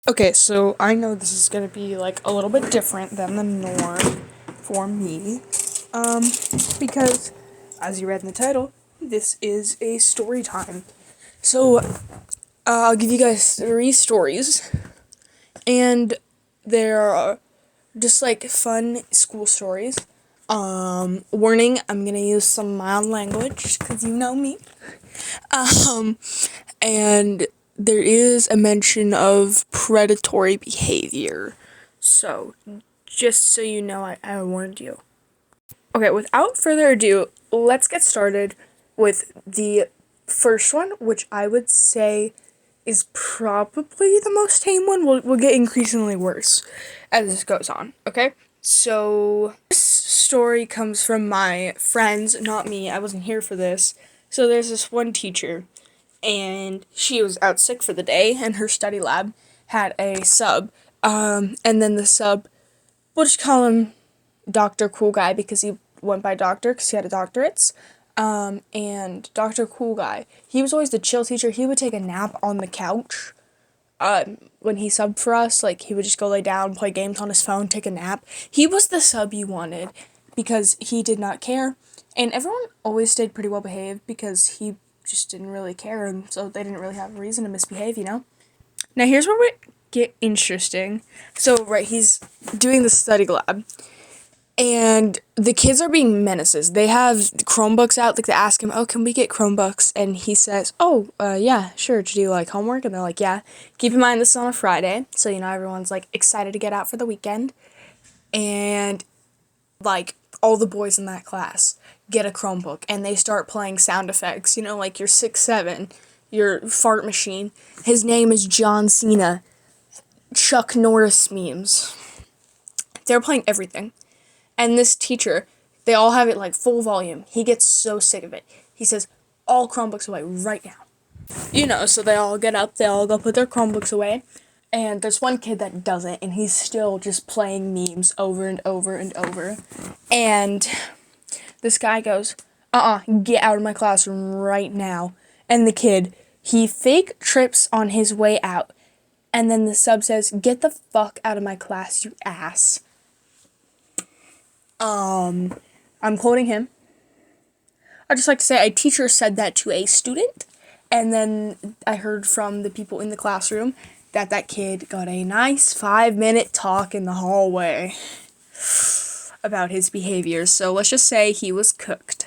Okay, so I know this is gonna be like a little bit different than the norm for me, um, because as you read in the title, this is a story time. So I'll give you guys three stories, and they're just like fun school stories. Warning: I'm gonna use some mild language because you know me. Um, and there is a mention of predatory behavior. So, just so you know, I warned you. Okay, without further ado, let's get started with the first one, which I would say is probably the most tame one. Will get increasingly worse as this goes on, okay? So, this story comes from my friends, not me. I wasn't here for this. So, there's this one teacher, and she was out sick for the day, and her study lab had a sub. And then the sub, we'll just call him Dr. Cool Guy because he went by doctor because he had a doctorates. And Dr. Cool Guy, he was always the chill teacher. He would take a nap on the couch. When he subbed for us, like he would just go lay down, play games on his phone, take a nap. He was the sub you wanted because he did not care. And everyone always stayed pretty well behaved because he just didn't really care, and so they didn't really have a reason to misbehave, you know? Now here's where we get interesting. So, right, he's doing the study lab, and the kids are being menaces. They have Chromebooks out, like they ask him, oh, can we get Chromebooks? And he says, oh, yeah, sure, to do like homework? And they're like, yeah. Keep in mind this is on a Friday, so, you know, everyone's like excited to get out for the weekend. And like all the boys in that class get a Chromebook and they start playing sound effects, you know, like your 6-7, your fart machine. His name is John Cena. Chuck Norris memes. They're playing everything. And this teacher, they all have it like full volume. He gets so sick of it. He says, all Chromebooks away right now. You know, so they all get up, they all go put their Chromebooks away. And there's one kid that doesn't, and he's still just playing memes over and over and over. And this guy goes, get out of my classroom right now. And the kid, he fake trips on his way out. And then the sub says, get the fuck out of my class, you ass. I'm quoting him. I'd just like to say a teacher said that to a student. And then I heard from the people in the classroom that kid got a nice 5-minute talk in the hallway about his behavior. So let's just say he was cooked.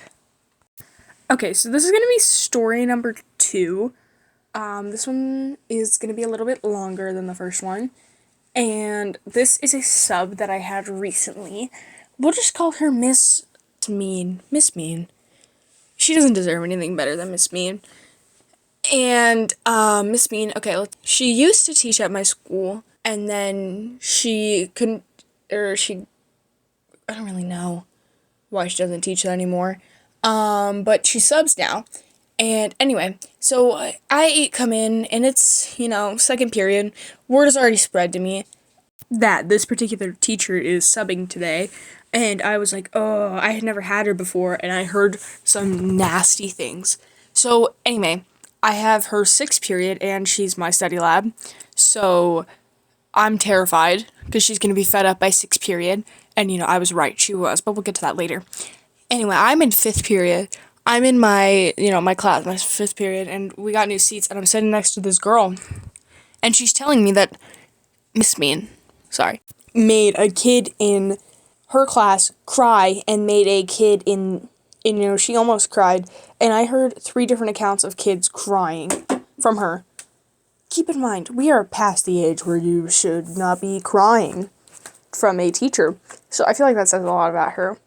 Okay, so this is going to be story number 2. This one is going to be a little bit longer than the first one. And this is a sub that I had recently. We'll just call her Miss Mean. Miss Mean. She doesn't deserve anything better than Miss Mean. And Miss Mean, okay, she used to teach at my school, and then she couldn't, I don't really know why she doesn't teach that anymore. But she subs now. And anyway, so I come in, and it's, you know, second period. Word has already spread to me that this particular teacher is subbing today. And I was like, oh, I had never had her before, and I heard some nasty things. So anyway, I have her 6th period, and she's my study lab. So I'm terrified because she's going to be fed up by 6th period. And, you know, I was right. She was. But we'll get to that later. Anyway, I'm in 5th period. I'm in my, you know, my class, my 5th period. And we got new seats. And I'm sitting next to this girl. And she's telling me that Miss Mean, made a kid in her class cry and made a kid in, you know, she almost cried. And I heard 3 different accounts of kids crying from her. Keep in mind, we are past the age where you should not be crying from a teacher. So I feel like that says a lot about her.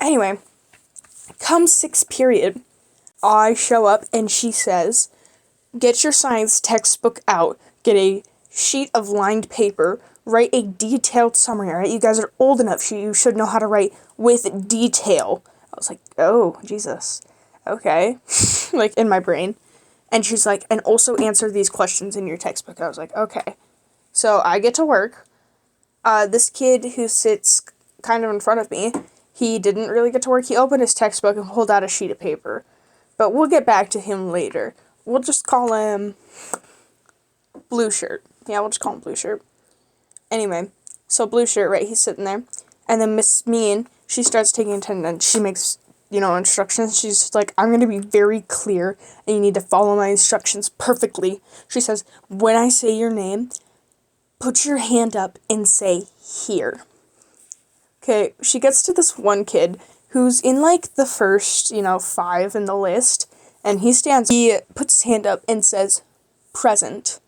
Anyway, come 6th period, I show up and she says, get your science textbook out, get a sheet of lined paper, write a detailed summary, alright? You guys are old enough, you should know how to write with detail. I was like, oh, Jesus. Okay. Like, in my brain. And she's like, and also answer these questions in your textbook. I was like, okay. So I get to work. This kid who sits kind of in front of me, he didn't really get to work. He opened his textbook and pulled out a sheet of paper. But we'll get back to him later. We'll just call him Blue Shirt. Yeah, we'll just call him Blue Shirt. Anyway, so Blue Shirt, right, he's sitting there. And then Miss Mean, she starts taking attendance. She makes, instructions. She's just like, I'm going to be very clear, and you need to follow my instructions perfectly. She says, when I say your name, put your hand up and say, here. Okay, she gets to this one kid who's in, like, the first, 5 in the list, and he puts his hand up and says, present.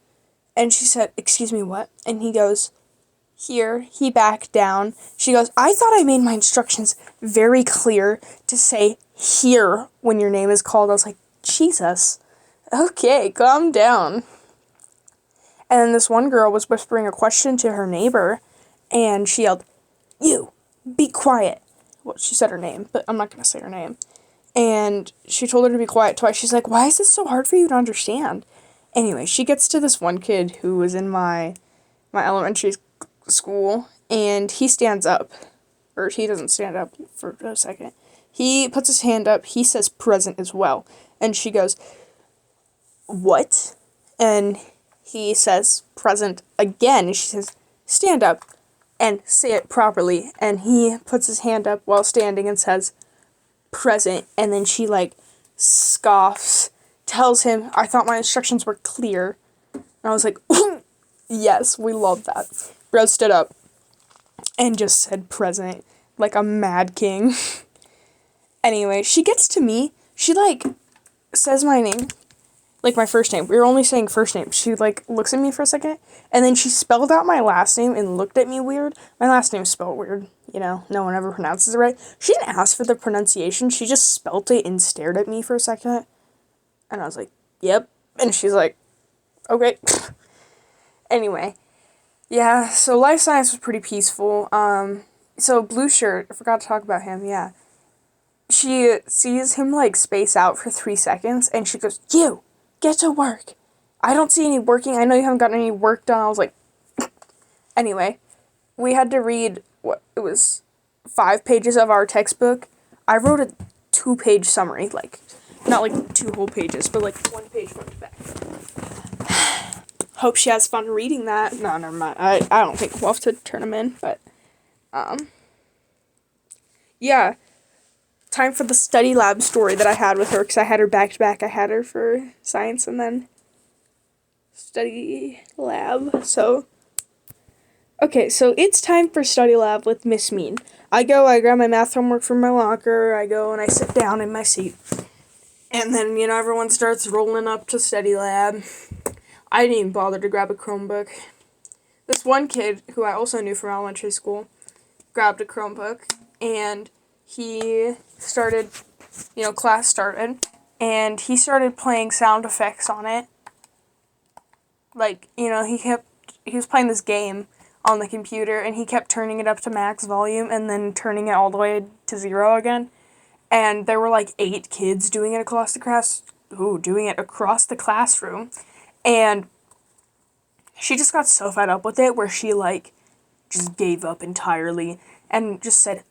And she said, excuse me, what? And he goes, here. He backed down. She goes, I thought I made my instructions very clear to say here when your name is called. I was like, Jesus. Okay, calm down. And then this one girl was whispering a question to her neighbor, and she yelled, you, be quiet. Well, she said her name, but I'm not going to say her name. And she told her to be quiet twice. She's like, why is this so hard for you to understand? Anyway, she gets to this one kid who was in my elementary school, and he stands up. Or he doesn't stand up for a second. He puts his hand up. He says present as well. And she goes, what? And he says present again. And she says, stand up and say it properly. And he puts his hand up while standing and says present. And then she, like, scoffs, tells him, I thought my instructions were clear. And I was like, yes, we love that. Bro stood up and just said present like a mad king. Anyway, she gets to me. She, like, says my name, like my first name. We were only saying first name. She, like, looks at me for a second, and then she spelled out my last name and looked at me weird. My last name is spelled weird. No one ever pronounces it right. She didn't ask for the pronunciation. She just spelt it and stared at me for a second. And I was like, yep. And she's like, okay. Anyway. Yeah, so life science was pretty peaceful. So Blue Shirt, I forgot to talk about him, yeah. She sees him, like, space out for 3 seconds, and she goes, you, get to work. I don't see any working. I know you haven't gotten any work done. I was like, anyway, we had to read, 5 pages of our textbook. I wrote a 2-page summary, like, not like 2 whole pages, but like 1 page from the back. Hope she has fun reading that. No, never mind. I don't think we'll have to turn them in, but, yeah. Time for the study lab story that I had with her, because I had her back to back. I had her for science and then study lab. So, okay, so it's time for study lab with Miss Mean. I grab my math homework from my locker, I go and I sit down in my seat. And then, everyone starts rolling up to study lab. I didn't even bother to grab a Chromebook. This one kid, who I also knew from elementary school, grabbed a Chromebook, and he started, class started, and he started playing sound effects on it. Like, he was playing this game on the computer, and he kept turning it up to max volume, and then turning it all the way to 0 again. And there were, like, 8 kids doing it across the classroom. And she just got so fed up with it where she, like, just gave up entirely and just said,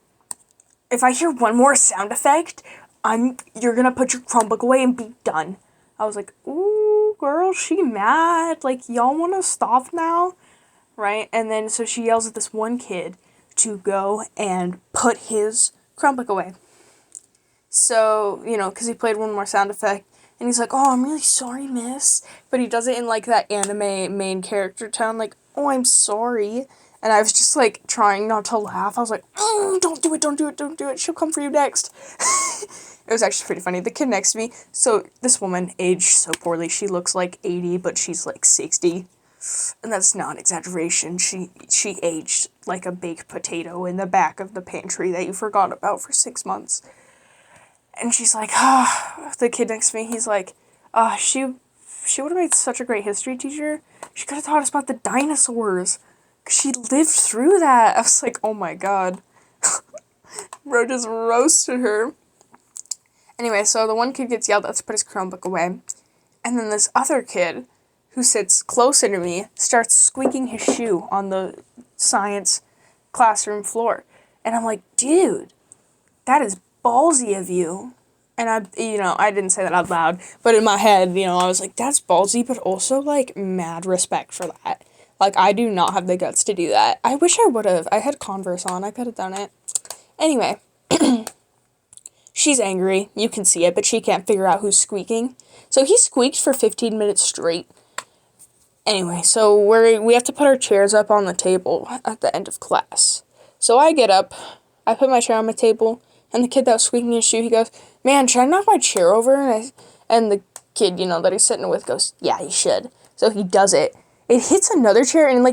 if I hear one more sound effect, you're gonna put your Chromebook away and be done. I was like, ooh, girl, she mad. Like, y'all wanna stop now? Right? And then, so she yells at this one kid to go and put his Chromebook away. So, because he played one more sound effect, and he's like, oh, I'm really sorry, miss. But he does it in, like, that anime main character tone, like, oh, I'm sorry. And I was just, like, trying not to laugh. I was like, don't do it. She'll come for you next. It was actually pretty funny. The kid next to me, so this woman aged so poorly. She looks like 80, but she's, like, 60. And that's not an exaggeration. She aged like a baked potato in the back of the pantry that you forgot about for 6 months. And she's like, the kid next to me, he's like, she would have made such a great history teacher. She could have taught us about the dinosaurs. 'Cause she lived through that. I was like, oh my god. Bro just roasted her. Anyway, so the one kid gets yelled at to put his Chromebook away. And then this other kid, who sits closer to me, starts squeaking his shoe on the science classroom floor. And I'm like, dude, that is ballsy of you. And I didn't say that out loud, but in my head, I was like, that's ballsy, but also, like, mad respect for that. Like, I do not have the guts to do that. I wish I would have. I had Converse on. I could have done it. Anyway, she's angry. You can see it, but she can't figure out who's squeaking. So he squeaked for 15 minutes straight. Anyway, so we have to put our chairs up on the table at the end of class. So I get up, I put my chair on my table, and the kid that was squeaking his shoe, he goes, "Man, should I knock my chair over?" And the kid, that he's sitting with goes, "Yeah, you should." So he does it. It hits another chair, and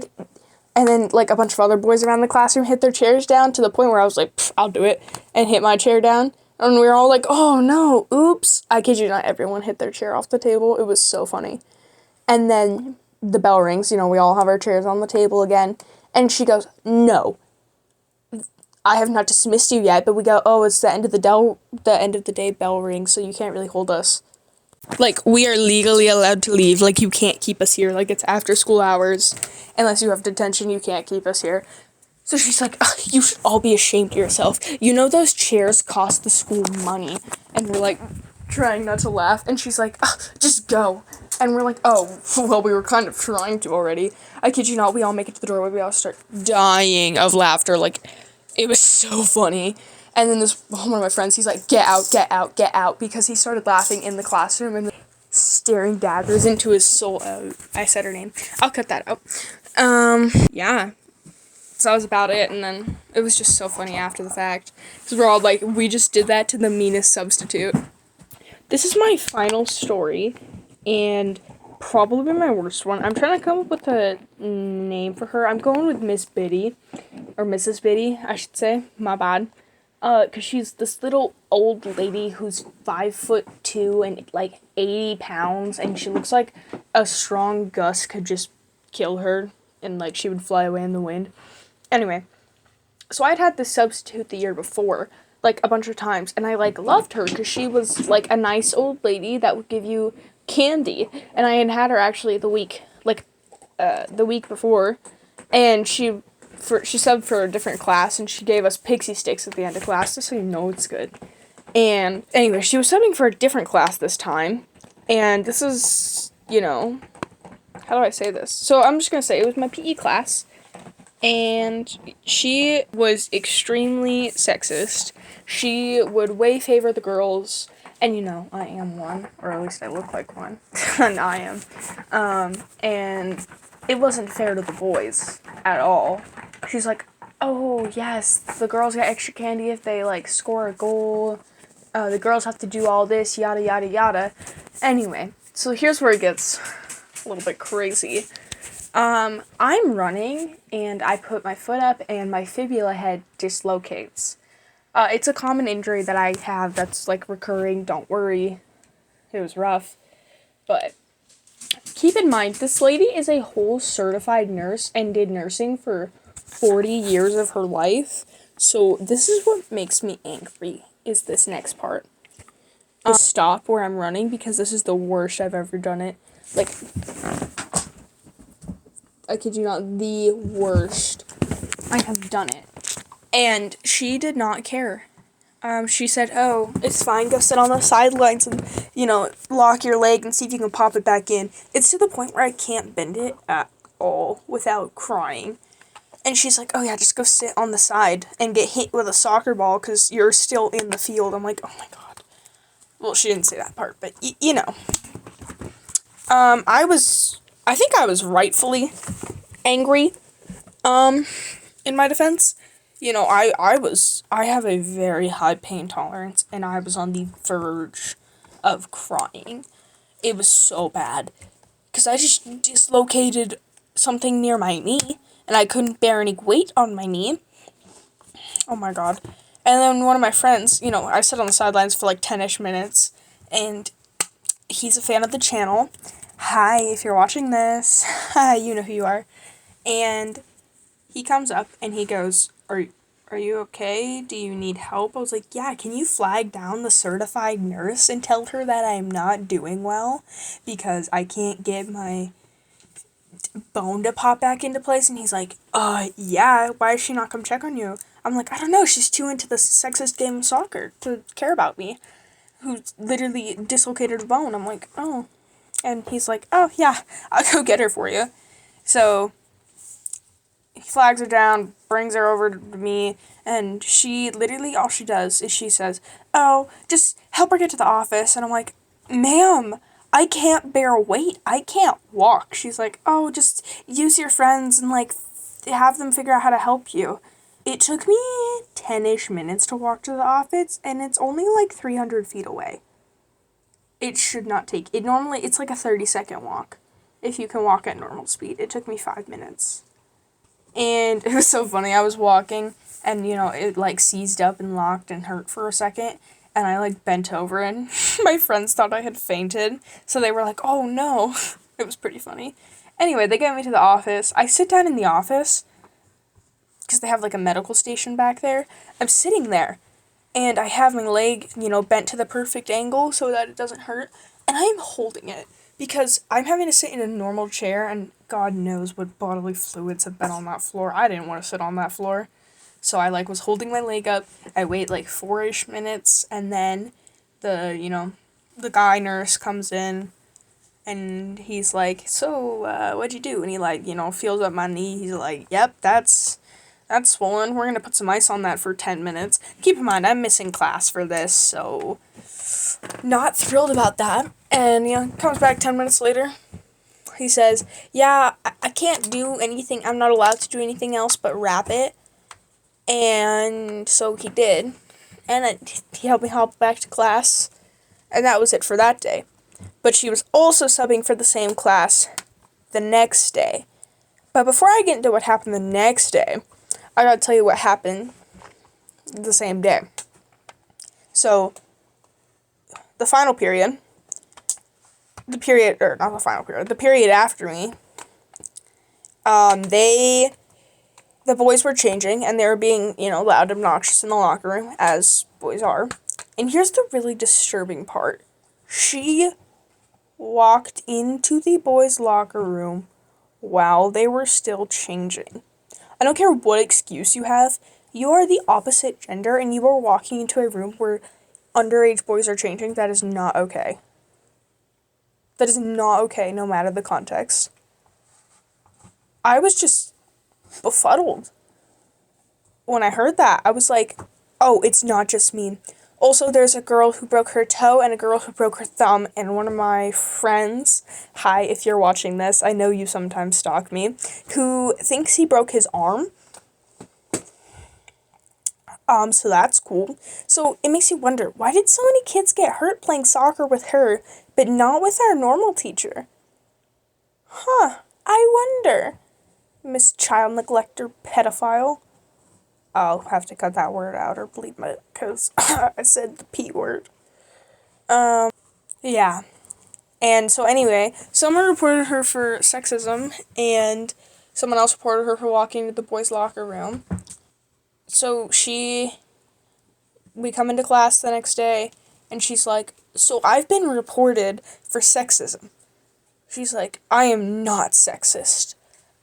then a bunch of other boys around the classroom hit their chairs down to the point where I was like, "I'll do it," and hit my chair down. And we were all like, "Oh no, oops." I kid you not, everyone hit their chair off the table. It was so funny. And then the bell rings, we all have our chairs on the table again. And she goes, "No, I have not dismissed you yet." But we go, "Oh, it's the end of the day bell rings, so you can't really hold us. Like, we are legally allowed to leave. Like, you can't keep us here. Like, it's after school hours. Unless you have detention, you can't keep us here." So she's like, "Ugh, you should all be ashamed of yourself. Those chairs cost the school money." And we're like, trying not to laugh. And she's like, "Ugh, just go." And we're like, "Oh, well, we were kind of trying to already." I kid you not, we all make it to the doorway. We all start dying of laughter. Like, it was so funny. And then one of my friends, he's like, "Get out, get out, get out," because he started laughing in the classroom and staring daggers into his soul. I said her name. I'll cut that out. Yeah. So that was about it, and then it was just so funny after the fact. Because we're all like, we just did that to the meanest substitute. This is my final story, and probably my worst one. I'm trying to come up with a name for her. I'm going with Miss Biddy, or Mrs. Biddy, I should say. My bad. Because she's this little old lady who's 5'2" and 80 pounds, and she looks like a strong gust could just kill her, and she would fly away in the wind. Anyway, so I'd had this substitute the year before, a bunch of times, and I loved her because she was a nice old lady that would give you candy, and I had her actually the week before, and she subbed for a different class, and she gave us pixie sticks at the end of class, just so it's good. And anyway, she was subbing for a different class this time, and this is, how do I say this? So I'm just gonna say it was my PE class, and she was extremely sexist. She would way favor the girls, and I am one, or at least I look like one, and I am. And it wasn't fair to the boys at all. She's like, "Oh, yes, the girls get extra candy if they, score a goal. The girls have to do all this, yada, yada, yada." Anyway, so here's where it gets a little bit crazy. I'm running, and I put my foot up, and my fibula head dislocates. It's a common injury that I have that's, recurring. Don't worry. It was rough. But keep in mind, this lady is a whole certified nurse and did nursing for 40 years of her life. So this is what makes me angry, is this next part. Stop where I'm running, because this is the worst I've ever done it. I kid you not, the worst I have done it. And she did not care. She said, "Oh, it's fine, go sit on the sidelines and, lock your leg and see if you can pop it back in." It's to the point where I can't bend it at all without crying. And she's like, "Oh yeah, just go sit on the side and get hit with a soccer ball because you're still in the field." I'm like, "Oh my god." Well, she didn't say that part, but I think I was rightfully angry, in my defense. I have a very high pain tolerance, and I was on the verge of crying. It was so bad, because I just dislocated something near my knee, and I couldn't bear any weight on my knee. Oh my god. And then one of my friends, I sat on the sidelines for 10-ish minutes, and he's a fan of the channel. Hi, if you're watching this, you know who you are. And he comes up and he goes, Are you okay? Do you need help?" I was like, "Yeah, can you flag down the certified nurse and tell her that I'm not doing well because I can't get my bone to pop back into place?" And he's like, yeah, why does she not come check on you?" I'm like, "I don't know, she's too into the sexist game of soccer to care about me, who literally dislocated a bone." I'm like, "Oh." And he's like, "Oh, yeah, I'll go get her for you." So he flags her down, brings her over to me, and she literally, all she does is she says, oh, just help her get to the office. And I'm like, ma'am, I can't bear weight. I can't walk. She's like, oh, just use your friends and, like, have them figure out how to help you. It took me 10-ish minutes to walk to the office, and it's only, like, 300 feet away. It should not take, it's like a 30-second walk. If you can walk at normal speed. It took me 5 minutes. And it was so funny. I was walking, and, it, like, seized up and locked and hurt for a second. And I, like, bent over, and my friends thought I had fainted. So they were like, oh, no. It was pretty funny. Anyway, they get me to the office. I sit down in the office, because they have, like, a medical station back there. I'm sitting there, and I have my leg, bent to the perfect angle so that it doesn't hurt. And I am holding it, because I'm having to sit in a normal chair, and God knows what bodily fluids have been on that floor. I didn't want to sit on that floor. So I, was holding my leg up. I wait, 4-ish minutes, and then the guy nurse comes in, and he's like, so, what'd you do? And he, feels up my knee. He's like, yep, that's swollen. We're gonna put some ice on that for 10 minutes. Keep in mind, I'm missing class for this, so not thrilled about that. And, comes back 10 minutes later. He says, yeah, I can't do anything. I'm not allowed to do anything else but wrap it. And so he did. And he helped me hop back to class. And that was it for that day. But she was also subbing for the same class the next day. But before I get into what happened the next day, I gotta tell you what happened the same day. So, the period after me, the boys were changing, and they were being, loud, obnoxious in the locker room, as boys are. And here's the really disturbing part. She walked into the boys' locker room while they were still changing. I don't care what excuse you have, you are the opposite gender, and you are walking into a room where underage boys are changing. That is not okay. That is not okay, no matter the context. I was just befuddled when I heard that. I was like, oh, it's not just me. Also, there's a girl who broke her toe and a girl who broke her thumb, and one of my friends, hi, if you're watching this, I know you sometimes stalk me, who thinks he broke his arm. So that's cool. So it makes you wonder, why did so many kids get hurt playing soccer with her, but not with our normal teacher? Huh, I wonder. Miss Child Neglector Pedophile. I'll have to cut that word out or bleep it, because I said the P word. Yeah. And so anyway, someone reported her for sexism, and someone else reported her for walking into the boys' locker room. So we come into class the next day, and she's like, so I've been reported for sexism. She's like, I am not sexist.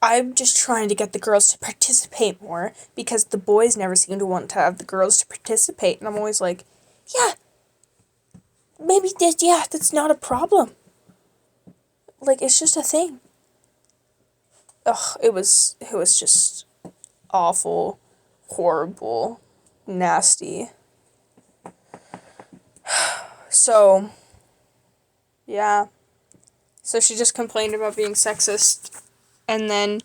I'm just trying to get the girls to participate more, because the boys never seem to want to have the girls to participate. And I'm always like, yeah, maybe that's not a problem. It's just a thing. Ugh, it was just awful, horrible, nasty. So, yeah. So she just complained about being sexist. And then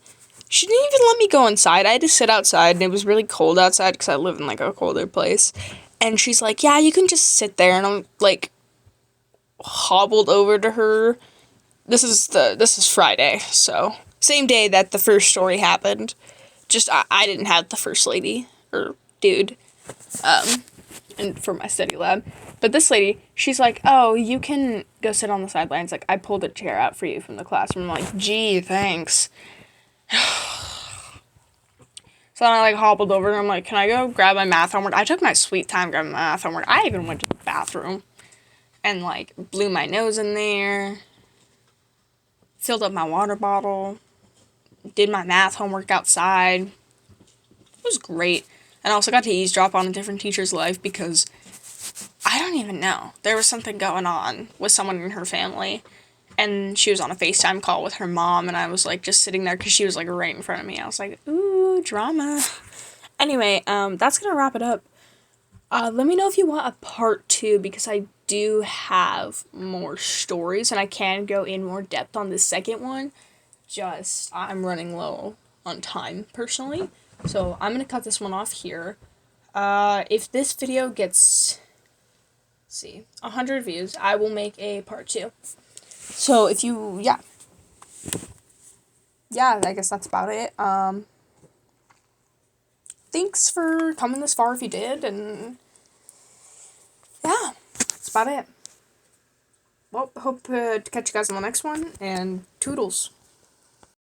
she didn't even let me go inside. I had to sit outside, and it was really cold outside because I live in, a colder place. And she's like, yeah, you can just sit there. And I'm, hobbled over to her. This is Friday, so same day that the first story happened. Just, I didn't have the first lady, or dude, and for my study lab. But this lady, she's like, oh, you can go sit on the sidelines. I pulled a chair out for you from the classroom. I'm like, gee, thanks. So then I, hobbled over, and I'm like, can I go grab my math homework? I took my sweet time grabbing my math homework. I even went to the bathroom and, blew my nose in there, filled up my water bottle, did my math homework outside. It was great. And I also got to eavesdrop on a different teacher's life because I don't even know. There was something going on with someone in her family, and she was on a FaceTime call with her mom, and I was, like, just sitting there because she was, like, right in front of me. I was like, ooh, drama. Anyway, that's gonna wrap it up. Let me know if you want a part 2, because I do have more stories, and I can go in more depth on the second one. Just, I'm running low on time, personally. So, I'm gonna cut this one off here. If this video gets, let's see, 100 views, I will make a part 2. So, if you, yeah, I guess that's about it. Thanks for coming this far if you did, and yeah, that's about it. Well, hope to catch you guys on the next one, and toodles.